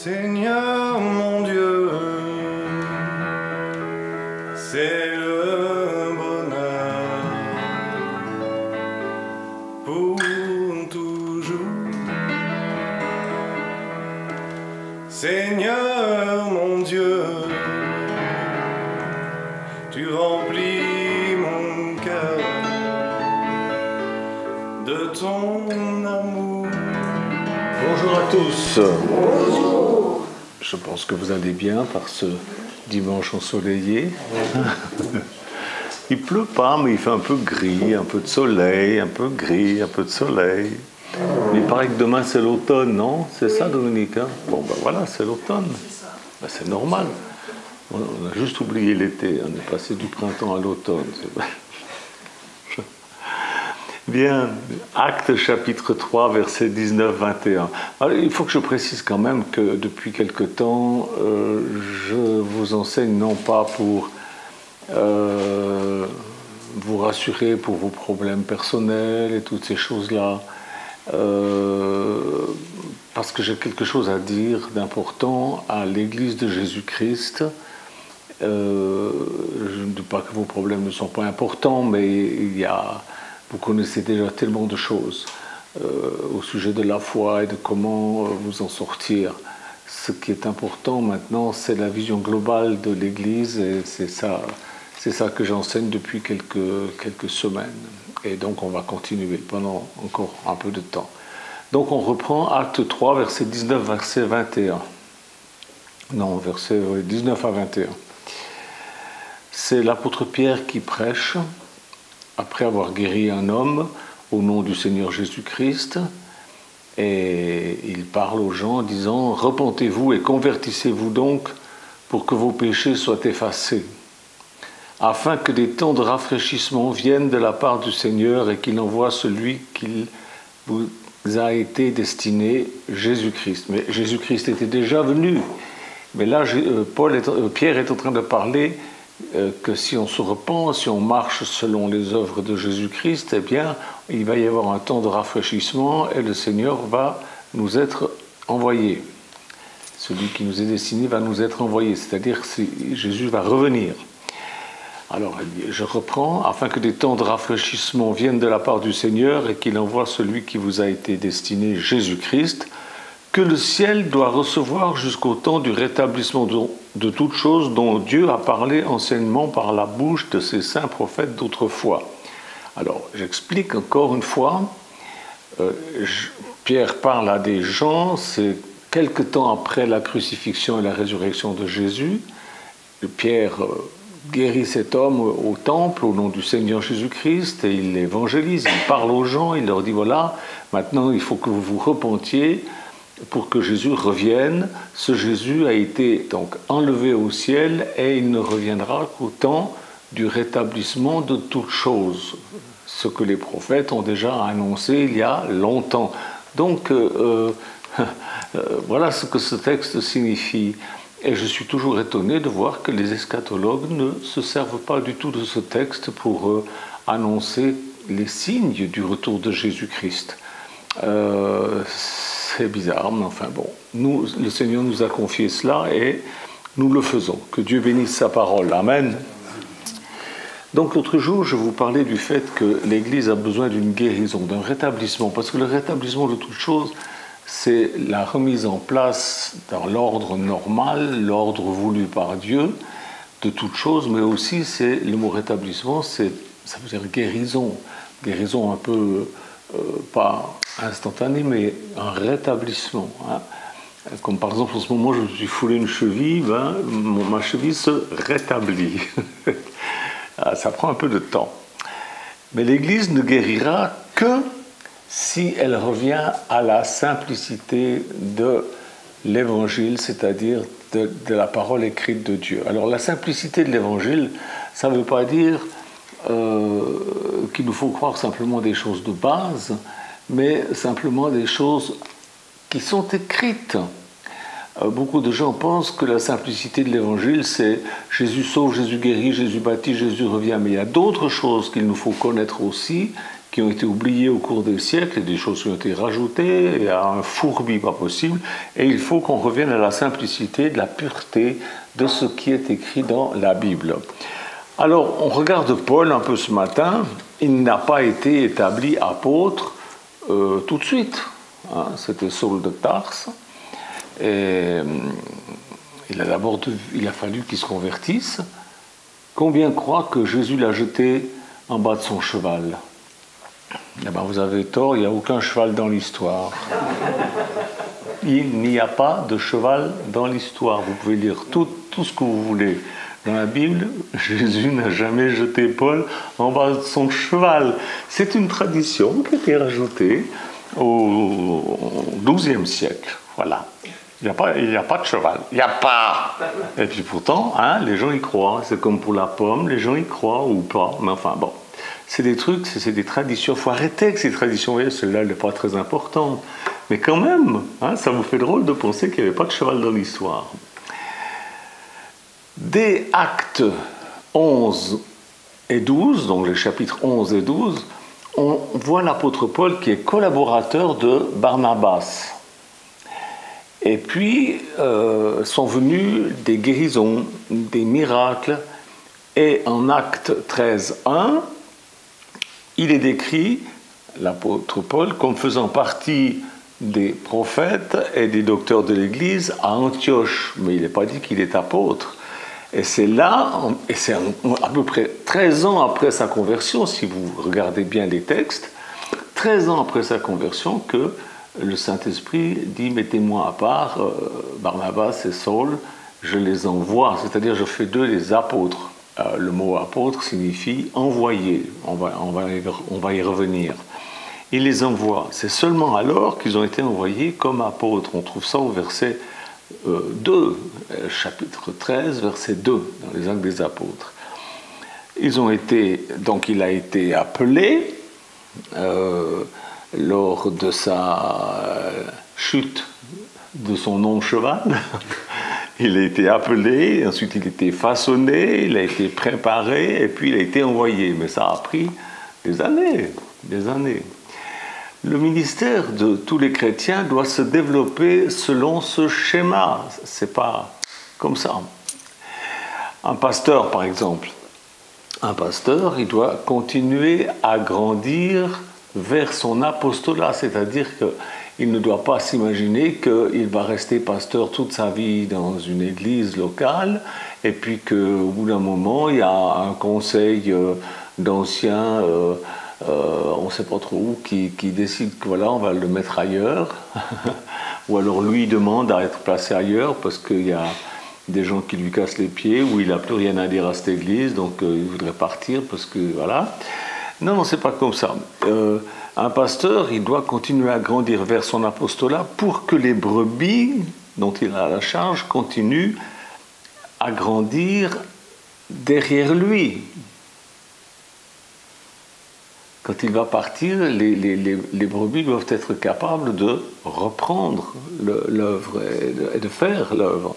Seigneur mon Dieu, c'est le bonheur pour toujours. Seigneur mon Dieu, tu remplis mon cœur de ton amour. Bonjour à tous. Je pense que vous allez bien par ce dimanche ensoleillé. Il pleut pas, mais il fait un peu gris, un peu de soleil, un peu gris, un peu de soleil. Mais il paraît que demain c'est l'automne, non? C'est ça, Dominique, hein? Bon, ben voilà, c'est l'automne. Ben, c'est normal. On a juste oublié l'été. On est passé du printemps à l'automne. Bien, Actes chapitre 3, versets 19-21. Alors, il faut que je précise quand même que depuis quelque temps, je vous enseigne non pas pour vous rassurer pour vos problèmes personnels et toutes ces choses-là, parce que j'ai quelque chose à dire d'important à l'Église de Jésus-Christ. Je ne dis pas que vos problèmes ne sont pas importants, mais il y a... Vous connaissez déjà tellement de choses au sujet de la foi et de comment vous en sortir. Ce qui est important maintenant, c'est la vision globale de l'Église et c'est ça que j'enseigne depuis quelques semaines. Et donc on va continuer pendant encore un peu de temps. Donc on reprend Acte 3, verset 19, verset 21. Non, verset 19 à 21. C'est l'apôtre Pierre qui prêche. Après avoir guéri un homme au nom du Seigneur Jésus-Christ, et il parle aux gens en disant « Repentez-vous et convertissez-vous donc pour que vos péchés soient effacés, afin que des temps de rafraîchissement viennent de la part du Seigneur et qu'il envoie celui qu'il vous a été destiné, Jésus-Christ. » Mais Jésus-Christ était déjà venu. Mais là, Pierre est en train de parler que si on se repent, si on marche selon les œuvres de Jésus-Christ, eh bien, il va y avoir un temps de rafraîchissement et le Seigneur va nous être envoyé. Celui qui nous est destiné va nous être envoyé, c'est-à-dire que Jésus va revenir. Alors, je reprends, afin que des temps de rafraîchissement viennent de la part du Seigneur et qu'il envoie celui qui vous a été destiné, Jésus-Christ, que le ciel doit recevoir jusqu'au temps du rétablissement de toutes choses dont Dieu a parlé anciennement par la bouche de ses saints prophètes d'autrefois. Alors, j'explique encore une fois, Pierre parle à des gens, c'est quelque temps après la crucifixion et la résurrection de Jésus. Pierre guérit cet homme au temple au nom du Seigneur Jésus-Christ et il l'évangélise, il parle aux gens, il leur dit voilà, maintenant il faut que vous vous repentiez, pour que Jésus revienne. Ce Jésus a été donc enlevé au ciel et il ne reviendra qu'au temps du rétablissement de toutes choses, ce que les prophètes ont déjà annoncé il y a longtemps. Donc voilà ce que ce texte signifie. Et je suis toujours étonné de voir que les eschatologues ne se servent pas du tout de ce texte pour annoncer les signes du retour de Jésus-Christ. C'est bizarre, mais enfin bon, le Seigneur nous a confié cela et nous le faisons. Que Dieu bénisse sa parole. Amen. Donc l'autre jour, je vous parlais du fait que l'Église a besoin d'une guérison, d'un rétablissement, parce que le rétablissement de toute chose, c'est la remise en place dans l'ordre normal, l'ordre voulu par Dieu, de toute chose, mais aussi c'est le mot rétablissement, ça veut dire guérison, guérison un peu pas instantané, mais un rétablissement. Hein. Comme par exemple, en ce moment, je me suis foulé une cheville, ma cheville se rétablit. Ça prend un peu de temps. Mais l'Église ne guérira que si elle revient à la simplicité de l'Évangile, c'est-à-dire de la parole écrite de Dieu. Alors la simplicité de l'Évangile, ça ne veut pas dire qu'il nous faut croire simplement des choses de base, mais simplement des choses qui sont écrites. Beaucoup de gens pensent que la simplicité de l'Évangile, c'est Jésus sauve, Jésus guérit, Jésus baptise, Jésus revient. Mais il y a d'autres choses qu'il nous faut connaître aussi, qui ont été oubliées au cours des siècles, et des choses qui ont été rajoutées, il y a un fourbi pas possible, et il faut qu'on revienne à la simplicité, de la pureté de ce qui est écrit dans la Bible. Alors, on regarde Paul un peu ce matin, il n'a pas été établi apôtre tout de suite, hein, c'était Saul de Tarse, et il a fallu qu'il se convertisse. Combien croient que Jésus l'a jeté en bas de son cheval? Eh bien, vous avez tort, il n'y a aucun cheval dans l'histoire. Il n'y a pas de cheval dans l'histoire. Vous pouvez lire tout ce que vous voulez. Dans la Bible, Jésus n'a jamais jeté Paul en bas de son cheval. C'est une tradition qui a été rajoutée au XIIe siècle. Voilà. Il n'y a pas de cheval. Il n'y a pas. Et puis pourtant, hein, les gens y croient. C'est comme pour la pomme, les gens y croient ou pas. Mais enfin, bon. C'est des trucs, c'est des traditions. Il faut arrêter avec ces traditions. Vous voyez, celle-là, elle n'est pas très importante. Mais quand même, hein, ça vous fait drôle de penser qu'il n'y avait pas de cheval dans l'histoire. Dès Actes 11 et 12, donc les chapitres 11 et 12, on voit l'apôtre Paul qui est collaborateur de Barnabas. Et puis sont venus des guérisons, des miracles. Et en Actes 13:1, il est décrit, l'apôtre Paul, comme faisant partie des prophètes et des docteurs de l'Église à Antioche. Mais il n'est pas dit qu'il est apôtre. Et c'est là, et c'est à peu près 13 ans après sa conversion, si vous regardez bien les textes, 13 ans après sa conversion, que le Saint-Esprit dit « Mettez-moi à part, Barnabas et Saul, je les envoie », c'est-à-dire je fais d'eux les apôtres. Le mot apôtre signifie envoyer, on va y revenir. Il les envoie. C'est seulement alors qu'ils ont été envoyés comme apôtres. On trouve ça au verset 2, chapitre 13, verset 2, dans les Actes des Apôtres. Donc il a été appelé lors de sa chute de son non-cheval. Il a été appelé, ensuite il a été façonné, il a été préparé, et puis il a été envoyé. Mais ça a pris des années, des années. Le ministère de tous les chrétiens doit se développer selon ce schéma. C'est pas comme ça. Un pasteur, par exemple, il doit continuer à grandir vers son apostolat, c'est-à-dire qu'il ne doit pas s'imaginer qu'il va rester pasteur toute sa vie dans une église locale, et puis qu'au bout d'un moment, il y a un conseil d'anciens, on ne sait pas trop où, qui décide que voilà, on va le mettre ailleurs, ou alors lui demande à être placé ailleurs parce qu'il y a des gens qui lui cassent les pieds, ou il n'a plus rien à dire à cette église, donc il voudrait partir parce que voilà. Non, c'est pas comme ça. Un pasteur, il doit continuer à grandir vers son apostolat pour que les brebis dont il a la charge continuent à grandir derrière lui. Quand il va partir, les brebis doivent être capables de reprendre l'œuvre et de faire l'œuvre.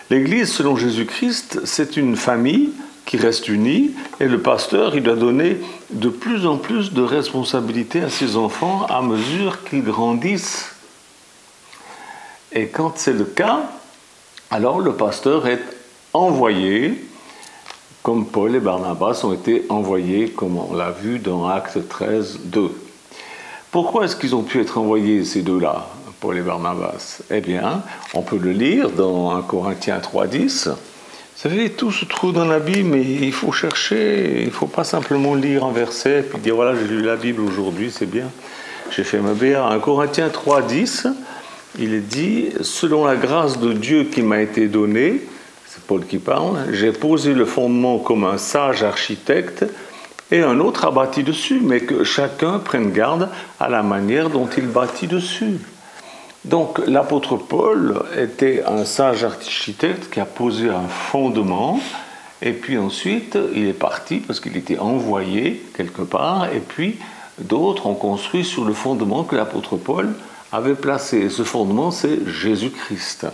L'Église, selon Jésus-Christ, c'est une famille qui reste unie, et le pasteur, il doit donner de plus en plus de responsabilités à ses enfants à mesure qu'ils grandissent. Et quand c'est le cas, alors le pasteur est envoyé, comme Paul et Barnabas ont été envoyés, comme on l'a vu dans Actes 13, 2. Pourquoi est-ce qu'ils ont pu être envoyés, ces deux-là, Paul et Barnabas? Eh bien, on peut le lire dans 1 Corinthiens 3, 10. Vous savez, tout se trouve dans la Bible, mais il faut chercher, il ne faut pas simplement lire un verset, puis dire, voilà, j'ai lu la Bible aujourd'hui, c'est bien, j'ai fait ma BA. 1 Corinthiens 3, 10, il est dit, selon la grâce de Dieu qui m'a été donnée, c'est Paul qui parle, j'ai posé le fondement comme un sage architecte, et un autre a bâti dessus, mais que chacun prenne garde à la manière dont il bâtit dessus. Donc l'apôtre Paul était un sage architecte qui a posé un fondement, et puis ensuite il est parti parce qu'il était envoyé quelque part, et puis d'autres ont construit sur le fondement que l'apôtre Paul avait placé. Et ce fondement, c'est Jésus-Christ.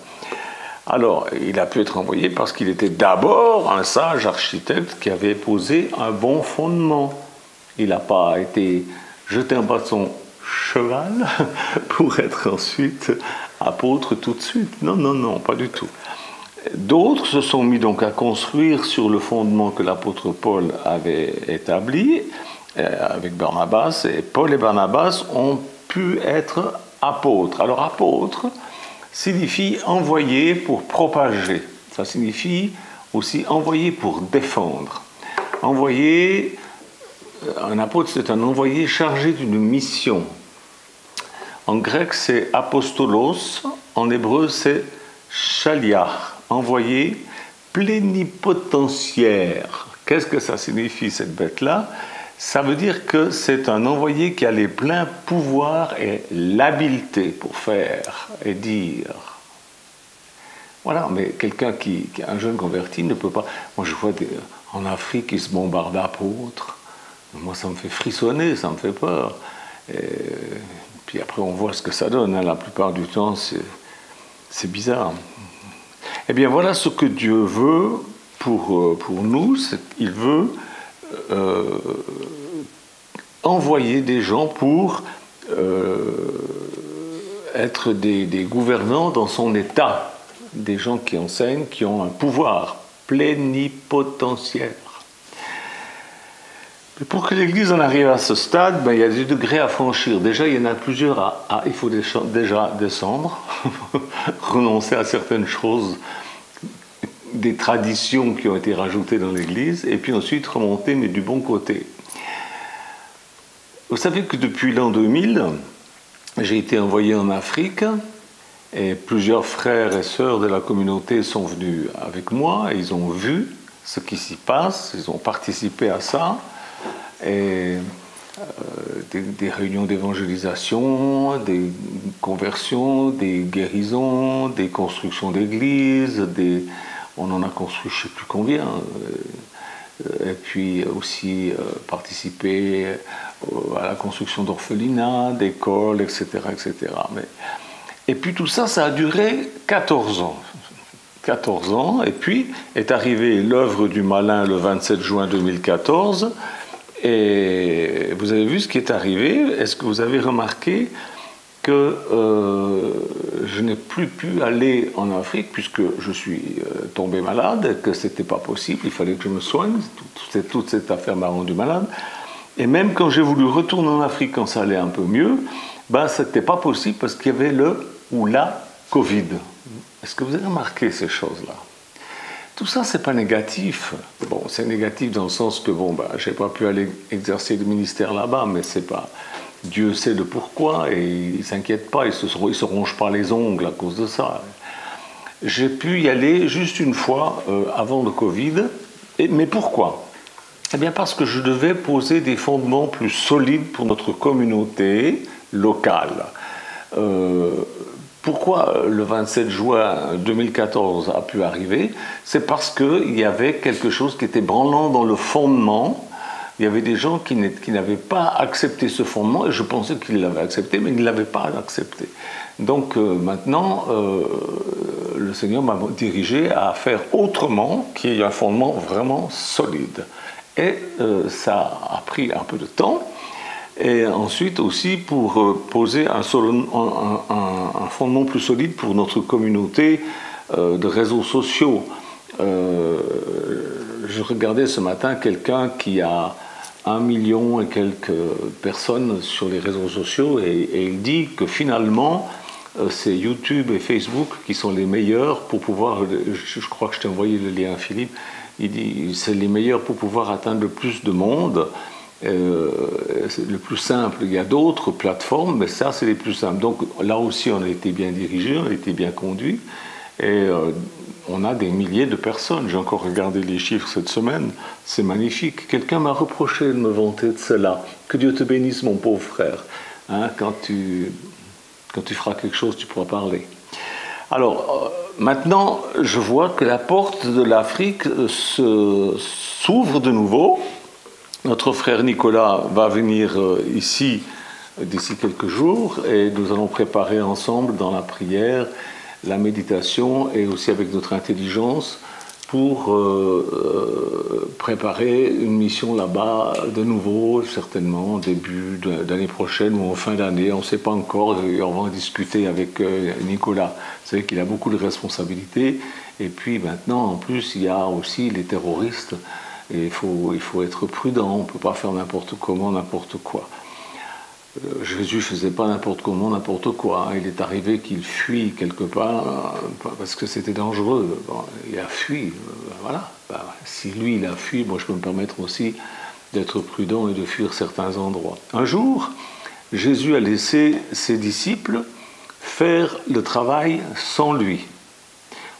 Alors, il a pu être envoyé parce qu'il était d'abord un sage architecte qui avait posé un bon fondement. Il n'a pas été jeté en bas de son cheval pour être ensuite apôtre tout de suite. Non, non, non, pas du tout. D'autres se sont mis donc à construire sur le fondement que l'apôtre Paul avait établi avec Barnabas, et Paul et Barnabas ont pu être apôtres. Alors apôtre signifie envoyer pour propager, ça signifie aussi envoyer pour défendre. Envoyer, un apôtre c'est un envoyé chargé d'une mission. En grec c'est apostolos, en hébreu c'est shaliach. Envoyé plénipotentiaire. Qu'est-ce que ça signifie cette bête-là? Ça veut dire que c'est un envoyé qui a les pleins pouvoirs et l'habileté pour faire et dire. Voilà, mais quelqu'un qui est un jeune converti ne peut pas... Moi je vois en Afrique ils se bombardent d'apôtres. Moi ça me fait frissonner, ça me fait peur. Et puis après on voit ce que ça donne. Hein. La plupart du temps c'est bizarre. Eh bien, voilà ce que Dieu veut pour nous. Il veut envoyer des gens pour être des gouvernants dans son état. Des gens qui enseignent, qui ont un pouvoir plénipotentiaire. Mais pour que l'Église en arrive à ce stade, il y a des degrés à franchir. Déjà, il y en a plusieurs il faut déjà descendre, renoncer à certaines choses, des traditions qui ont été rajoutées dans l'Église, et puis ensuite remonter, mais du bon côté. Vous savez que depuis l'an 2000, j'ai été envoyé en Afrique, et plusieurs frères et sœurs de la communauté sont venus avec moi, et ils ont vu ce qui s'y passe, ils ont participé à ça, et des réunions d'évangélisation, des conversions, des guérisons, des constructions d'églises, on en a construit je ne sais plus combien, et puis aussi participer à la construction d'orphelinats, d'écoles, etc., etc. Et puis tout ça, ça a duré 14 ans. 14 ans, et puis est arrivée l'œuvre du malin le 27 juin 2014, et vous avez vu ce qui est arrivé. Est-ce que vous avez remarqué que je n'ai plus pu aller en Afrique puisque je suis tombé malade, et que ce n'était pas possible, il fallait que je me soigne, toute cette affaire m'a rendu malade. Et même quand j'ai voulu retourner en Afrique quand ça allait un peu mieux, ce n'était pas possible parce qu'il y avait le ou la Covid. Est-ce que vous avez remarqué ces choses-là? Tout ça, c'est pas négatif. Bon, c'est négatif dans le sens que, je n'ai pas pu aller exercer le ministère là-bas, mais c'est pas... Dieu sait le pourquoi, et il ne s'inquiète pas, il se ronge pas les ongles à cause de ça. J'ai pu y aller juste une fois avant le Covid, mais pourquoi? Eh bien parce que je devais poser des fondements plus solides pour notre communauté locale. Pourquoi le 27 juin 2014 a pu arriver? C'est parce qu'il y avait quelque chose qui était branlant dans le fondement. Il y avait des gens qui n'avaient pas accepté ce fondement, et je pensais qu'ils l'avaient accepté, mais ils ne l'avaient pas accepté. Donc maintenant, le Seigneur m'a dirigé à faire autrement, qu'il y ait un fondement vraiment solide. Et ça a pris un peu de temps. Et ensuite aussi pour poser un fondement plus solide pour notre communauté de réseaux sociaux. Je regardais ce matin quelqu'un qui a 1 million et quelques personnes sur les réseaux sociaux, et il dit que finalement c'est YouTube et Facebook qui sont les meilleurs pour pouvoir, je crois que je t'ai envoyé le lien, Philippe, il dit c'est les meilleurs pour pouvoir atteindre le plus de monde. C'est le plus simple. Il y a d'autres plateformes, mais ça c'est les plus simples. Donc là aussi on a été bien dirigé, on a été bien conduit, et on a des milliers de personnes. J'ai encore regardé les chiffres cette semaine, c'est magnifique. Quelqu'un m'a reproché de me vanter de cela. Que Dieu te bénisse, mon pauvre frère. Hein, quand tu feras quelque chose, tu pourras parler. Alors maintenant je vois que la porte de l'Afrique s'ouvre de nouveau. Notre frère Nicolas va venir ici d'ici quelques jours, et nous allons préparer ensemble dans la prière, la méditation, et aussi avec notre intelligence pour préparer une mission là-bas de nouveau, certainement, début d'année prochaine ou en fin d'année, on ne sait pas encore, et on va en discuter avec Nicolas. Vous savez qu'il a beaucoup de responsabilités, et puis maintenant, en plus, il y a aussi les terroristes, et il faut être prudent, on ne peut pas faire n'importe comment, n'importe quoi. Jésus ne faisait pas n'importe comment, n'importe quoi. Il est arrivé qu'il fuit quelque part parce que c'était dangereux. Bon, il a fui, voilà. Si lui, il a fui, moi je peux me permettre aussi d'être prudent et de fuir certains endroits. Un jour, Jésus a laissé ses disciples faire le travail sans lui.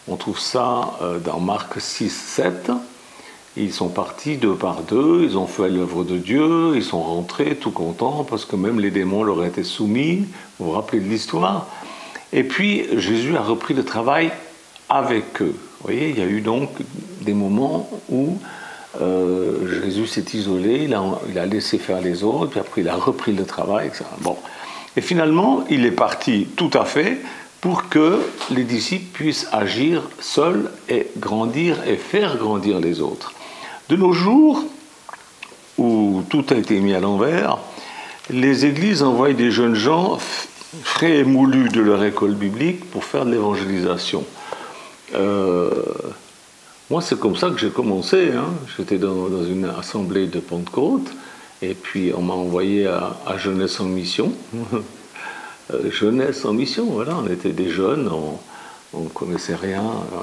On trouve ça dans Marc 6, 7. Ils sont partis deux par deux, ils ont fait l'œuvre de Dieu, ils sont rentrés tout contents parce que même les démons leur étaient soumis. Vous vous rappelez de l'histoire? Et puis Jésus a repris le travail avec eux. Vous voyez, il y a eu donc des moments où Jésus s'est isolé, il a laissé faire les autres, puis après il a repris le travail, etc. Bon. Et finalement, il est parti tout à fait pour que les disciples puissent agir seuls et grandir et faire grandir les autres. De nos jours, où tout a été mis à l'envers, les églises envoient des jeunes gens frais et moulus de leur école biblique pour faire de l'évangélisation. Moi, c'est comme ça que j'ai commencé. J'étais dans une assemblée de Pentecôte, et puis on m'a envoyé à Jeunesse en mission. Jeunesse en mission, voilà, on était des jeunes, on ne connaissait rien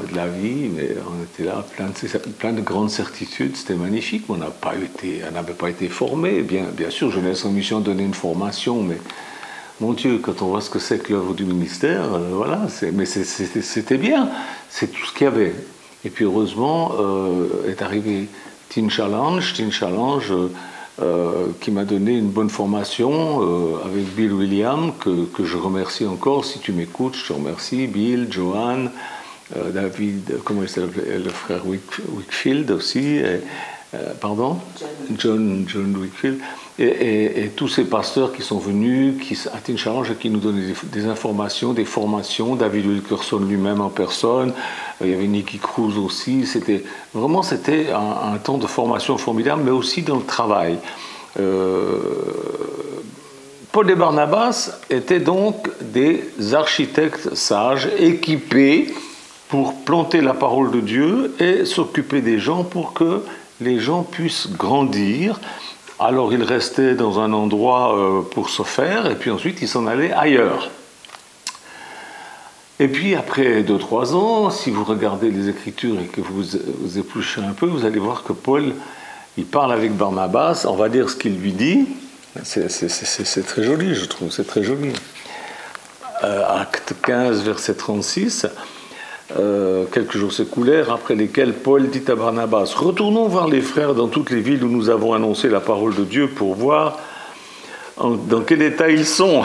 de la vie, mais on était là, plein de grandes certitudes, c'était magnifique. On n'avait pas été formés. Bien sûr, Jeunesse en mission donnait une formation, mais mon Dieu, quand on voit ce que c'est que l'œuvre du ministère, voilà, mais c'était bien, c'est tout ce qu'il y avait. Et puis heureusement, est arrivé Teen Challenge, qui m'a donné une bonne formation avec Bill William, que je remercie encore. Si tu m'écoutes, je te remercie. Bill, Johan, David, comment il s'appelle, le frère Wickfield aussi, John Wickfield, et tous ces pasteurs qui sont venus à Teen Challenge et qui nous donnaient des informations, des formations. David Wilkerson lui-même en personne, il y avait Nicky Cruz aussi. C'était un temps de formation formidable, mais aussi dans le travail. Paul et Barnabas étaient donc des architectes sages, équipés pour planter la parole de Dieu et s'occuper des gens pour que les gens puissent grandir. Alors ils restaient dans un endroit pour se faire, et puis ensuite ils s'en allaient ailleurs. Et puis après 2-3 ans, si vous regardez les Écritures et que vous épluchez un peu, vous allez voir que Paul, il parle avec Barnabas, on va dire ce qu'il lui dit. C'est très joli, je trouve, c'est très joli. Acte 15, verset 36. Quelques jours s'écoulèrent, après lesquels Paul dit à Barnabas: « Retournons voir les frères dans toutes les villes où nous avons annoncé la parole de Dieu pour voir dans quel état ils sont. »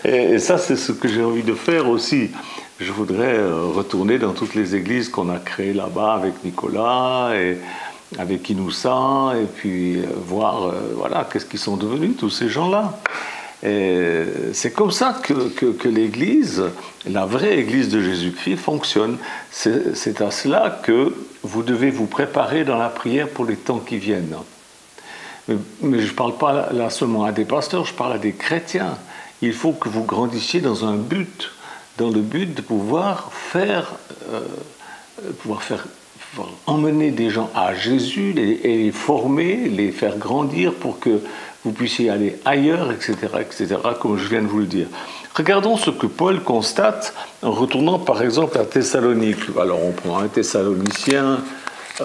Et ça, c'est ce que j'ai envie de faire aussi. Je voudrais retourner dans toutes les églises qu'on a créées là-bas avec Nicolas et avec Inoussa, et puis voir voilà, qu'est-ce qu'ils sont devenus, tous ces gens-là. Et c'est comme ça que l'Église, la vraie Église de Jésus-Christ, fonctionne. C'est à cela que vous devez vous préparer dans la prière pour les temps qui viennent. Mais je ne parle pas là seulement à des pasteurs, je parle à des chrétiens. Il faut que vous grandissiez dans un but, dans le but de pouvoir emmener des gens à Jésus et les former, les faire grandir pour que vous puissiez aller ailleurs, etc., comme je viens de vous le dire. Regardons ce que Paul constate en retournant par exemple à Thessalonique. Alors on prend un Thessaloniciens 1,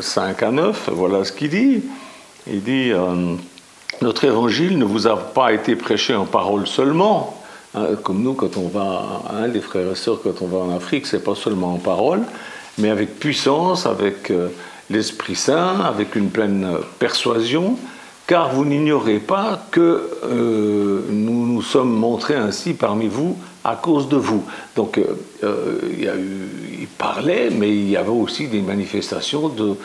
5 à 9, voilà ce qu'il dit. Il dit notre évangile ne vous a pas été prêché en parole seulement, comme nous quand on va, les frères et sœurs, quand on va en Afrique, c'est pas seulement en parole, mais avec puissance, avec l'Esprit Saint, avec une pleine persuasion, car vous n'ignorez pas que nous nous sommes montrés ainsi parmi vous à cause de vous. Donc il parlait, mais il y avait aussi des manifestations de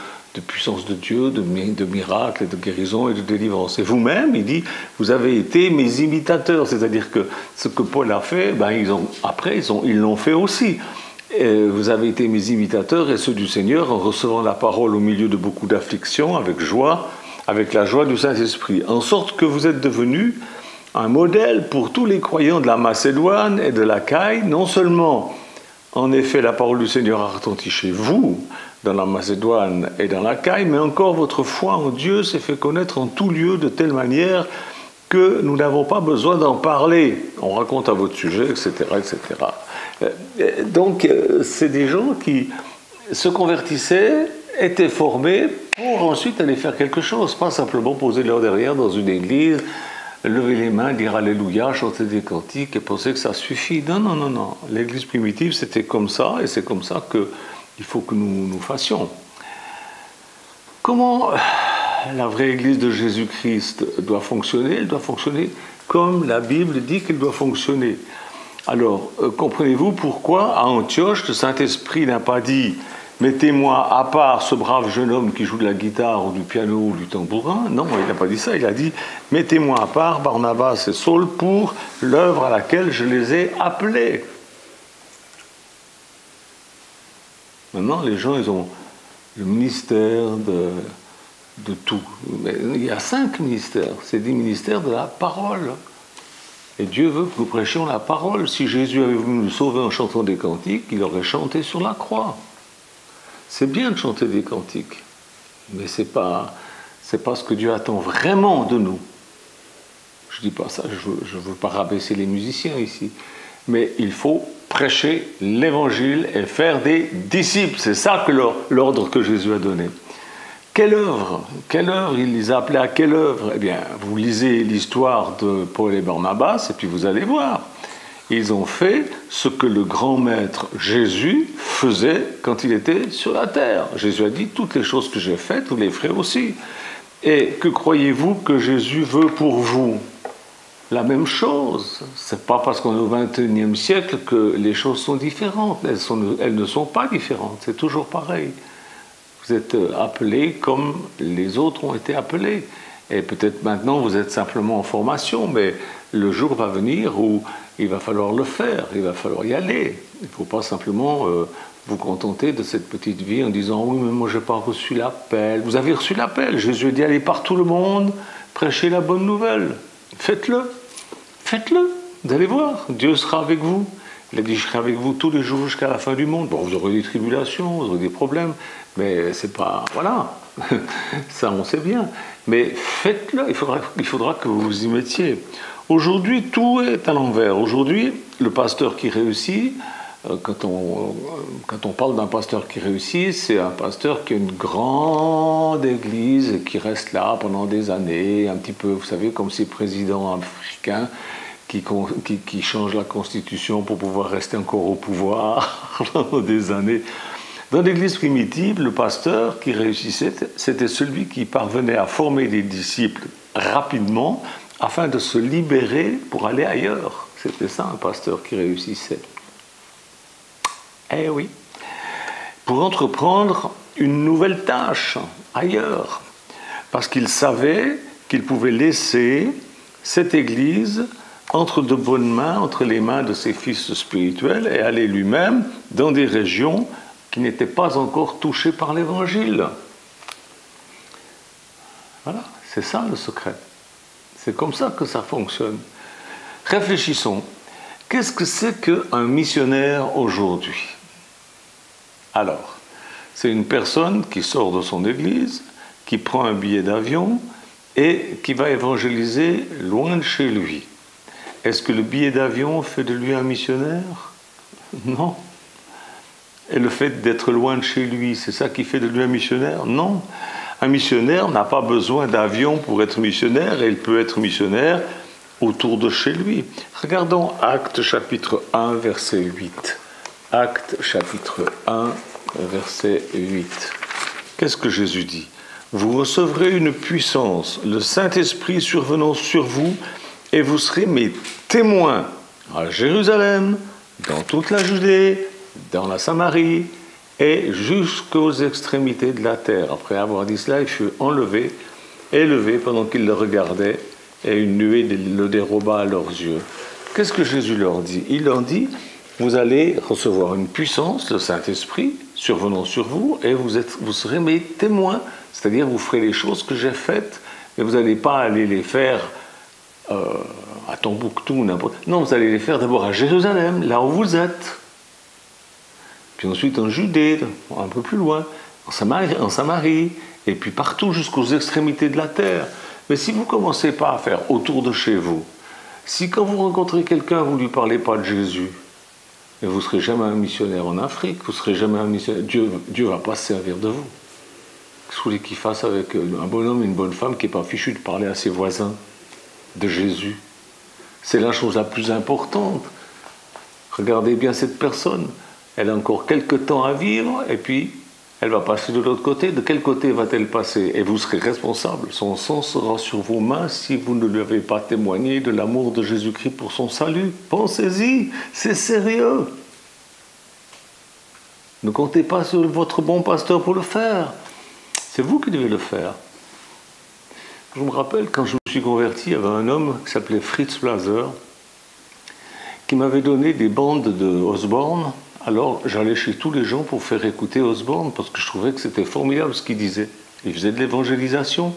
puissance de Dieu, de miracles, de guérison et de délivrance. Et vous-même, il dit, vous avez été mes imitateurs, c'est-à-dire que ce que Paul a fait, ben, ils l'ont fait aussi. Et vous avez été mes imitateurs et ceux du Seigneur en recevant la parole au milieu de beaucoup d'afflictions, avec joie, avec la joie du Saint-Esprit, en sorte que vous êtes devenus un modèle pour tous les croyants de la Macédoine et de l'Achaïe. Non seulement, en effet, la parole du Seigneur a retenti chez vous, dans la Macédoine et dans l'Achaïe, mais encore votre foi en Dieu s'est fait connaître en tout lieu de telle manière que nous n'avons pas besoin d'en parler. On raconte à votre sujet, etc., etc. Donc, c'est des gens qui se convertissaient, étaient formés pour ensuite aller faire quelque chose, pas simplement poser leur derrière dans une église, lever les mains, dire Alléluia, chanter des cantiques et penser que ça suffit. Non, non, non, non. L'église primitive, c'était comme ça, et c'est comme ça qu'il faut que nous fassions. Comment la vraie église de Jésus-Christ doit fonctionner? Elle doit fonctionner comme la Bible dit qu'elle doit fonctionner. Alors, comprenez-vous pourquoi à Antioche, le Saint-Esprit n'a pas dit « Mettez-moi à part ce brave jeune homme qui joue de la guitare ou du piano ou du tambourin ». Non, il n'a pas dit ça, il a dit « Mettez-moi à part Barnabas et Saul pour l'œuvre à laquelle je les ai appelés ». Maintenant, les gens, ils ont le ministère de tout. Mais il y a 5 ministères, c'est des ministères de la parole. Et Dieu veut que nous prêchions la parole. Si Jésus avait voulu nous sauver en chantant des cantiques, il aurait chanté sur la croix. C'est bien de chanter des cantiques, mais c'est pas ce que Dieu attend vraiment de nous. Je ne dis pas ça, je veux pas rabaisser les musiciens ici, mais il faut prêcher l'évangile et faire des disciples. C'est ça que l'ordre que Jésus a donné. Quelle œuvre? Quelle œuvre? Il les a appelés à quelle œuvre? Eh bien, vous lisez l'histoire de Paul et Barnabas et puis vous allez voir. Ils ont fait ce que le grand maître Jésus faisait quand il était sur la terre. Jésus a dit, toutes les choses que j'ai faites, vous les ferez aussi. Et que croyez-vous que Jésus veut pour vous? La même chose. C'est pas parce qu'on est au XXIe siècle que les choses sont différentes. Elles ne sont pas différentes. C'est toujours pareil. Vous êtes appelés comme les autres ont été appelés. Et peut-être maintenant vous êtes simplement en formation, mais le jour va venir où il va falloir le faire, il va falloir y aller. Il ne faut pas simplement vous contenter de cette petite vie en disant « Oui, mais moi je n'ai pas reçu l'appel ». Vous avez reçu l'appel. Jésus a dit « Allez par tout le monde, prêchez la bonne nouvelle ». Faites-le. Faites-le. Vous allez voir, Dieu sera avec vous. Il a dit « Je serai avec vous tous les jours jusqu'à la fin du monde ». Bon, vous aurez des tribulations, vous aurez des problèmes, mais c'est pas... Voilà, ça on sait bien. Mais faites-le, il faudra que vous vous y mettiez. Aujourd'hui, tout est à l'envers. Aujourd'hui, le pasteur qui réussit, quand on parle d'un pasteur qui réussit, c'est un pasteur qui a une grande église et qui reste là pendant des années, un petit peu, vous savez, comme ces présidents africains qui changent la constitution pour pouvoir rester encore au pouvoir pendant des années. Dans l'église primitive, le pasteur qui réussissait, c'était celui qui parvenait à former des disciples rapidement afin de se libérer pour aller ailleurs. C'était ça, un pasteur qui réussissait. Eh oui. Pour entreprendre une nouvelle tâche ailleurs. Parce qu'il savait qu'il pouvait laisser cette église entre de bonnes mains, entre les mains de ses fils spirituels, et aller lui-même dans des régions qui n'étaient pas encore touchées par l'Évangile. Voilà, c'est ça le secret. C'est comme ça que ça fonctionne. Réfléchissons. Qu'est-ce que c'est qu'un missionnaire aujourd'hui? Alors, c'est une personne qui sort de son église, qui prend un billet d'avion et qui va évangéliser loin de chez lui. Est-ce que le billet d'avion fait de lui un missionnaire? Non. Et le fait d'être loin de chez lui, c'est ça qui fait de lui un missionnaire? Non. Un missionnaire n'a pas besoin d'avion pour être missionnaire, et il peut être missionnaire autour de chez lui. Regardons Actes chapitre 1, verset 8. Actes chapitre 1, verset 8. Qu'est-ce que Jésus dit? Vous recevrez une puissance, le Saint-Esprit survenant sur vous, et vous serez mes témoins à Jérusalem, dans toute la Judée, dans la Samarie et jusqu'aux extrémités de la terre. Après avoir dit cela, il fut enlevé, élevé pendant qu'ils le regardaient, et une nuée le déroba à leurs yeux. Qu'est-ce que Jésus leur dit? Il leur dit, vous allez recevoir une puissance, le Saint-Esprit, survenant sur vous, et vous serez mes témoins. C'est-à-dire, vous ferez les choses que j'ai faites, mais vous n'allez pas aller les faire à Tombouctou ou n'importe. Non, vous allez les faire d'abord à Jérusalem, là où vous êtes. Puis ensuite en Judée, un peu plus loin, en Samarie, et puis partout jusqu'aux extrémités de la terre. Mais si vous ne commencez pas à faire autour de chez vous, si quand vous rencontrez quelqu'un, vous ne lui parlez pas de Jésus, et vous ne serez jamais un missionnaire en Afrique, vous ne serez jamais un missionnaire, Dieu ne va pas se servir de vous. Qu'est-ce que vous voulez qu'il fasse avec un bonhomme et une bonne femme qui n'est pas fichu de parler à ses voisins de Jésus? C'est la chose la plus importante. Regardez bien cette personne. Elle a encore quelques temps à vivre, et puis elle va passer de l'autre côté. De quel côté va-t-elle passer? Et vous serez responsable. Son sang sera sur vos mains si vous ne lui avez pas témoigné de l'amour de Jésus-Christ pour son salut. Pensez-y, c'est sérieux. Ne comptez pas sur votre bon pasteur pour le faire. C'est vous qui devez le faire. Je me rappelle, quand je me suis converti, il y avait un homme qui s'appelait Fritz Blaser, qui m'avait donné des bandes de Osborne. Alors, j'allais chez tous les gens pour faire écouter Osborne, parce que je trouvais que c'était formidable ce qu'il disait. Il faisait de l'évangélisation,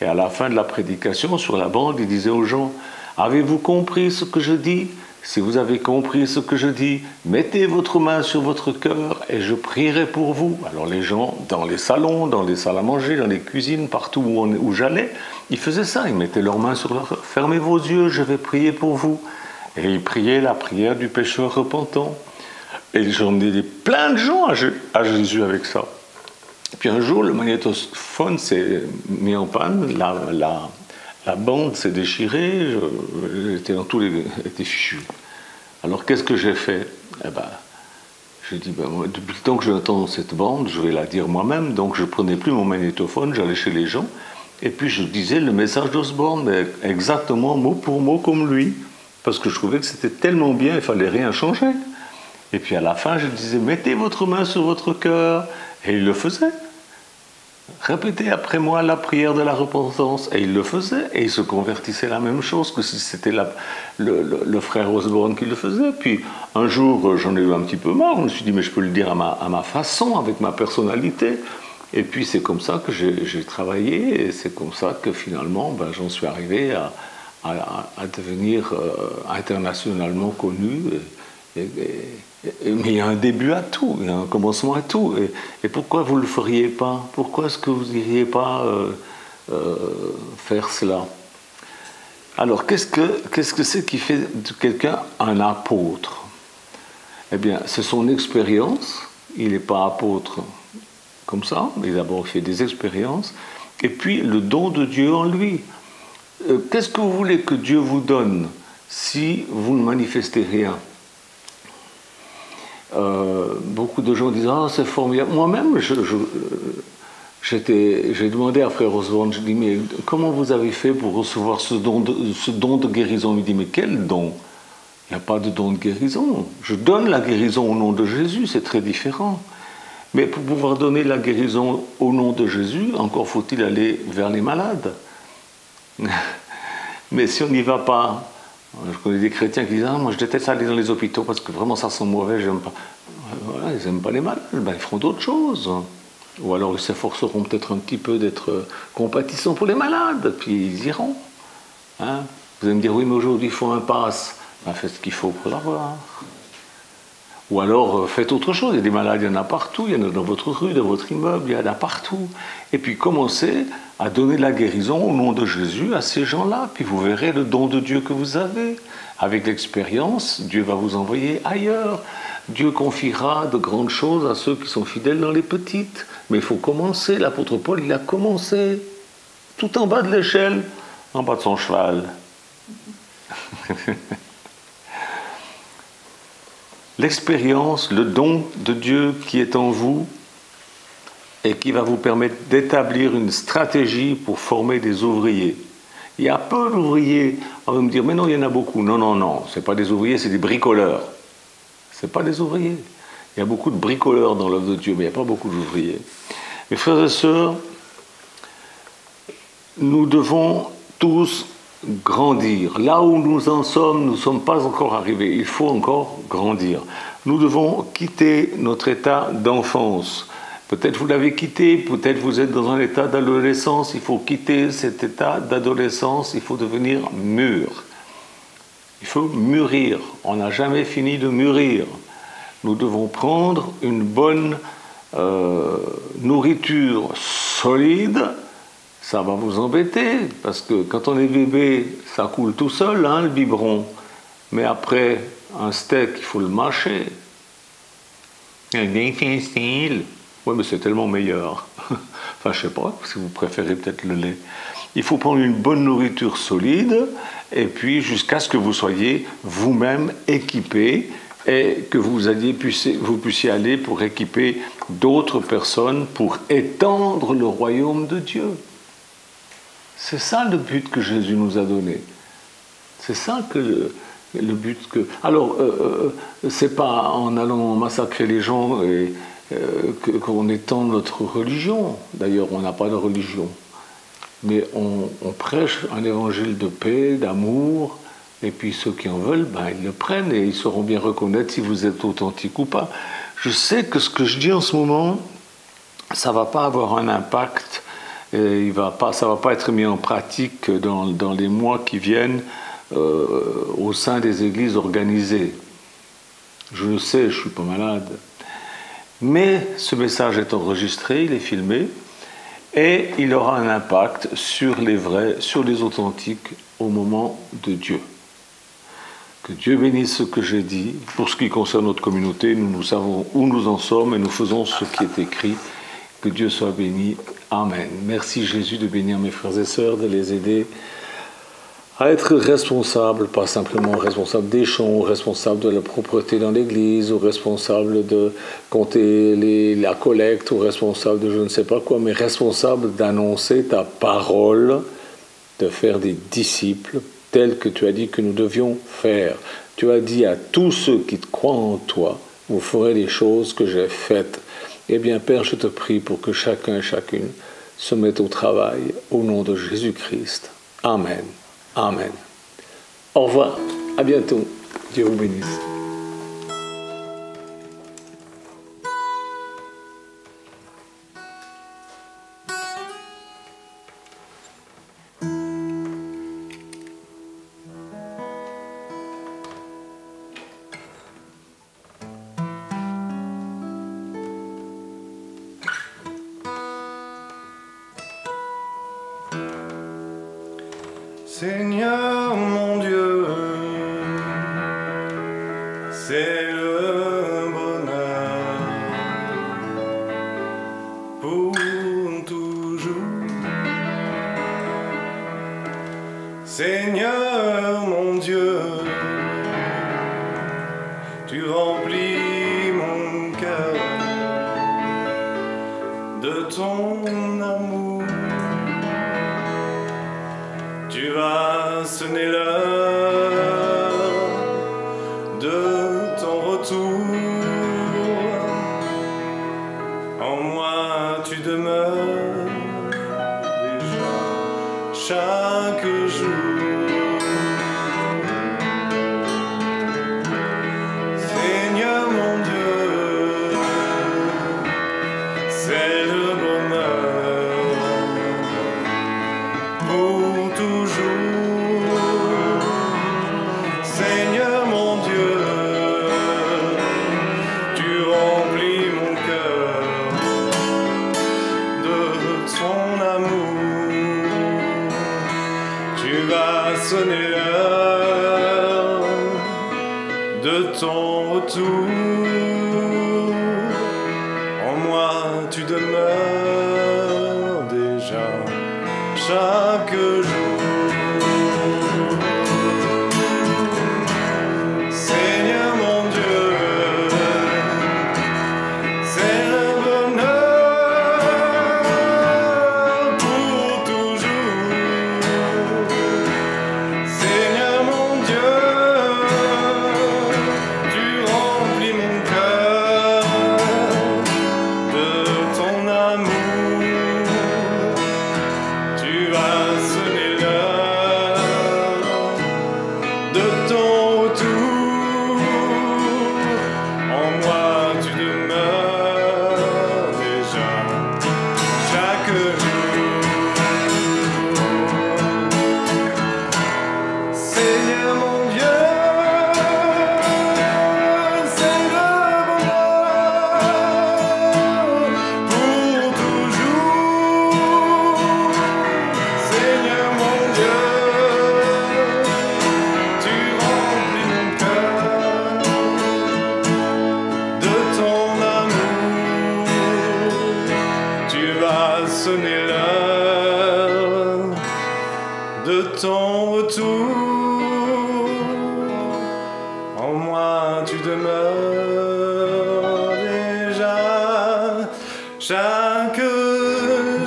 et à la fin de la prédication, sur la bande, il disait aux gens, « Avez-vous compris ce que je dis? Si vous avez compris ce que je dis, mettez votre main sur votre cœur, et je prierai pour vous. » Alors les gens, dans les salons, dans les salles à manger, dans les cuisines, partout où j'allais, ils faisaient ça, ils mettaient leurs mains sur leur cœur. « Fermez vos yeux, je vais prier pour vous. » Et ils priaient la prière du pécheur repentant. Et j'en ai plein de gens à Jésus avec ça. Et puis un jour, le magnétophone s'est mis en panne, la bande s'est déchirée, j'étais dans tous les étaient fichu. Alors qu'est-ce que j'ai fait? Eh ben, j'ai dit, moi, depuis le temps que j'entends cette bande, je vais la dire moi-même, donc je ne prenais plus mon magnétophone, j'allais chez les gens, et puis je disais le message d'Osborne, mais exactement mot pour mot comme lui, parce que je trouvais que c'était tellement bien, il ne fallait rien changer. Et puis à la fin, je disais, mettez votre main sur votre cœur. Et il le faisait. Répétez après moi la prière de la repentance. Et il le faisait. Et il se convertissait la même chose que si c'était le frère Osborne qui le faisait. Puis un jour, j'en ai eu un petit peu marre. Je me suis dit, mais je peux le dire à ma façon, avec ma personnalité. Et puis c'est comme ça que j'ai travaillé. Et c'est comme ça que finalement, j'en suis arrivé à devenir internationalement connu. Mais il y a un début à tout, il y a un commencement à tout. Et pourquoi vous ne le feriez pas? Pourquoi est-ce que vous n'iriez pas faire cela? Alors, qu'est-ce que c'est qui fait de quelqu'un un apôtre? Eh bien, c'est son expérience. Il n'est pas apôtre comme ça, mais d'abord il fait des expériences. Et puis, le don de Dieu en lui. Qu'est-ce que vous voulez que Dieu vous donne si vous ne manifestez rien? Beaucoup de gens disent « Ah, c'est formidable ». Moi-même, j'ai demandé à Frère Osborne, je dis « Mais comment vous avez fait pour recevoir ce don de guérison ?» Il me dit « Mais quel don? Il n'y a pas de don de guérison. Je donne la guérison au nom de Jésus, c'est très différent. Mais pour pouvoir donner la guérison au nom de Jésus, encore faut-il aller vers les malades. Mais si on n'y va pas... Je connais des chrétiens qui disent « Ah, moi je déteste aller dans les hôpitaux parce que vraiment ça sent mauvais, j'aime pas. » Voilà, ils n'aiment pas les malades, ils feront d'autres choses. Ou alors ils s'efforceront peut-être un petit peu d'être compatissants pour les malades, puis ils iront. Hein? Vous allez me dire « Oui, mais aujourd'hui il faut un pass. » Faites ce qu'il faut pour l'avoir. Ou alors faites autre chose, il y a des malades, il y en a partout, il y en a dans votre rue, dans votre immeuble, il y en a partout. Et puis commencez à donner la guérison au nom de Jésus à ces gens-là, puis vous verrez le don de Dieu que vous avez. Avec l'expérience, Dieu va vous envoyer ailleurs. Dieu confiera de grandes choses à ceux qui sont fidèles dans les petites. Mais il faut commencer, l'apôtre Paul, il a commencé, tout en bas de l'échelle, en bas de son cheval. L'expérience, le don de Dieu qui est en vous et qui va vous permettre d'établir une stratégie pour former des ouvriers. Il y a peu d'ouvriers. On va me dire, mais non, il y en a beaucoup. Non, non, non, ce n'est pas des ouvriers, c'est des bricoleurs. Ce n'est pas des ouvriers. Il y a beaucoup de bricoleurs dans l'œuvre de Dieu, mais il n'y a pas beaucoup d'ouvriers. Mes frères et sœurs, nous devons tous grandir. Là où nous en sommes, nous ne sommes pas encore arrivés. Il faut encore grandir. Nous devons quitter notre état d'enfance. Peut-être vous l'avez quitté, peut-être vous êtes dans un état d'adolescence. Il faut quitter cet état d'adolescence. Il faut devenir mûr. Il faut mûrir. On n'a jamais fini de mûrir. Nous devons prendre une bonne nourriture solide. Ça va vous embêter, parce que quand on est bébé, ça coule tout seul, hein, le biberon. Mais après, un steak, il faut le mâcher. Un bien facile. Oui, mais c'est tellement meilleur. Enfin, je sais pas, si vous préférez peut-être le lait. Il faut prendre une bonne nourriture solide, et puis jusqu'à ce que vous soyez vous-même équipé, et que vous puissiez aller pour équiper d'autres personnes, pour étendre le royaume de Dieu. C'est ça le but que Jésus nous a donné. C'est ça que le but que... Alors, c'est pas en allant massacrer les gens qu'on étend notre religion. D'ailleurs, on n'a pas de religion. Mais on prêche un évangile de paix, d'amour, et puis ceux qui en veulent, ben, ils le prennent et ils sauront bien reconnaître si vous êtes authentique ou pas. Je sais que ce que je dis en ce moment, ça ne va pas avoir un impact. Ça ne va pas être mis en pratique dans les mois qui viennent au sein des églises organisées. Je le sais, je ne suis pas malade. Mais ce message est enregistré, il est filmé, et il aura un impact sur les vrais, sur les authentiques au moment de Dieu. Que Dieu bénisse ce que j'ai dit. Pour ce qui concerne notre communauté, nous savons où nous en sommes et nous faisons ce qui est écrit. Que Dieu soit béni. Amen. Merci Jésus de bénir mes frères et sœurs, de les aider à être responsables, pas simplement responsables des chants, responsables de la propreté dans l'église, ou responsables de compter la collecte, ou responsables de je ne sais pas quoi, mais responsables d'annoncer ta parole, de faire des disciples tels que tu as dit que nous devions faire. Tu as dit à tous ceux qui te croient en toi, vous ferez les choses que j'ai faites. Eh bien, Père, je te prie pour que chacun et chacune se mette au travail au nom de Jésus-Christ. Amen. Amen. Au revoir. À bientôt. Dieu vous bénisse. Seigneur mon Dieu, c'est le bonheur pour toujours. Seigneur mon Dieu, tu remplis mon cœur de ton amour. Tu vas sonner l'heure de ton retour. En moi tu demeures déjà chaque jour. Seigneur mon Dieu, c'est le bonheur pour toujours. Seigneur mon Dieu, tu remplis mon cœur de ton amour. Tu vas sonner l'heure de ton retour. En moi tu demeures déjà chaque jour. Seigneur mon Dieu, ton retour, en moi tu demeures déjà chaque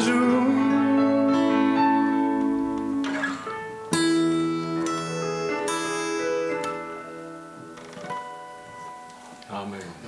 jour. Amen.